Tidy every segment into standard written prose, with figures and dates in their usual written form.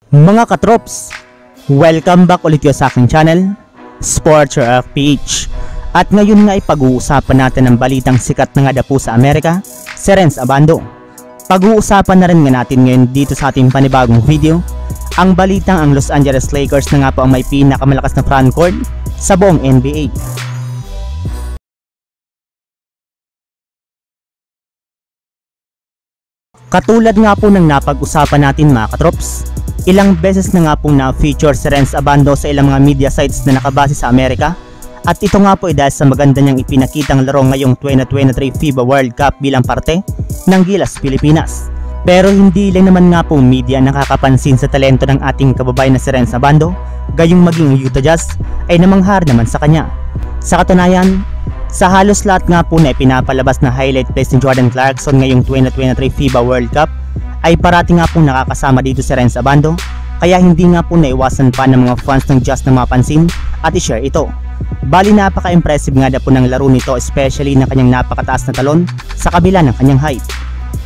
Mga katrops, welcome back ulit yo sa aking channel, Sports PH. At ngayon nga ay pag-uusapan natin ang balitang sikat na nga po sa Amerika, si Renz Abando. Pag-uusapan na rin nga natin ngayon dito sa ating panibagong video, ang balitang ang Los Angeles Lakers na nga po ang may pinakamalakas na frontcourt sa buong NBA. Katulad nga po ng napag-usapan natin mga katrops, ilang beses na nga pong na-feature si Renz Abando sa ilang mga media sites na nakabase sa Amerika, at ito nga po ay dahil sa maganda niyang ipinakitang laro ngayong 2023 FIBA World Cup bilang parte ng Gilas Pilipinas. Pero hindi lang naman nga pong media nakakapansin sa talento ng ating kababayan na si Renz Abando, gayong maging Utah Jazz ay namanghar naman sa kanya. Sa katunayan, sa halos lahat nga po na ipinapalabas na highlight plays ni Jordan Clarkson ngayong 2023 FIBA World Cup ay parati nga po nakakasama dito si Renz Abando, kaya hindi nga po naiwasan pa ng mga fans ng Jazz na mapansin at i-share ito. Bali napaka-impressive nga na po ng laro nito, especially ng kanyang napakataas na talon sa kabila ng kanyang height.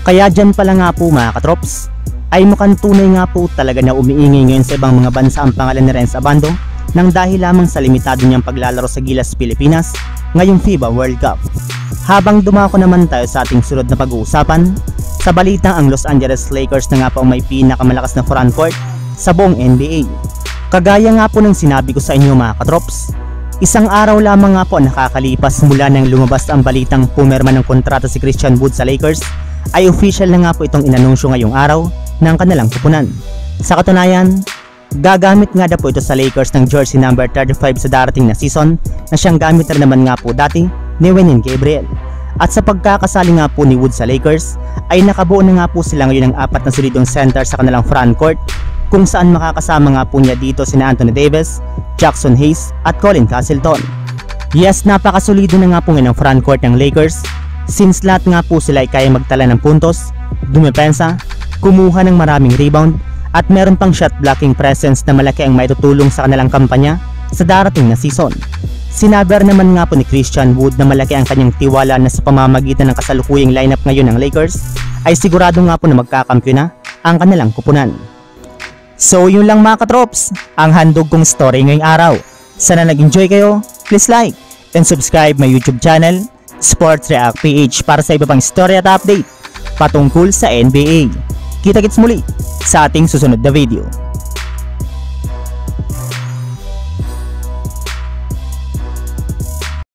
Kaya dyan pala nga po mga katrops, ay mukhang tunay nga po talaga na umiingay ngayon sa ibang mga bansa ang pangalan ni Renz Abando nang dahil lamang sa limitado niyang paglalaro sa Gilas Pilipinas ngayong FIBA World Cup. Habang dumako naman tayo sa ating sunod na pag-uusapan, sa balitang ang Los Angeles Lakers na nga po ang may pinakamalakas na frontcourt sa buong NBA. Kagaya nga po ng sinabi ko sa inyo mga katrops, isang araw lamang nga po nakakalipas mula nang lumabas ang balitang pumirma ng kontrata si Christian Wood sa Lakers, ay official na nga po itong inanunsyo ngayong araw ng kanilang kupunan. Sa katunayan, gagamit nga po ito sa Lakers ng jersey number 35 sa darating na season na siyang gamit na naman nga po dati ni Wenyen Gabriel. At sa pagkakasali nga po ni Wood sa Lakers, ay nakabuo na nga po sila ngayon ng apat na solidong center sa kanilang frontcourt, kung saan makakasama nga po niya dito sina Anthony Davis, Jackson Hayes at Colin Castleton. Yes, napakasolido na nga po ngayon ang frontcourt ng Lakers, since lahat nga po sila ay kaya magtala ng puntos, dumepensa, kumuha ng maraming rebound, at meron pang shot blocking presence na malaki ang maitutulong sa kanilang kampanya sa darating na season. Sinabi naman nga po ni Christian Wood na malaki ang kanyang tiwala na sa pamamagitan ng kasalukuyang lineup ngayon ng Lakers ay sigurado nga po na magkakampiyon na ang kanilang kupunan. So yun lang mga katrops, ang handog kong story ngayong araw. Sana nag-enjoy kayo, please like and subscribe my YouTube channel, Sports React PH, para sa iba pang story at update patungkol sa NBA. Kita-kits muli sa ating susunod na video.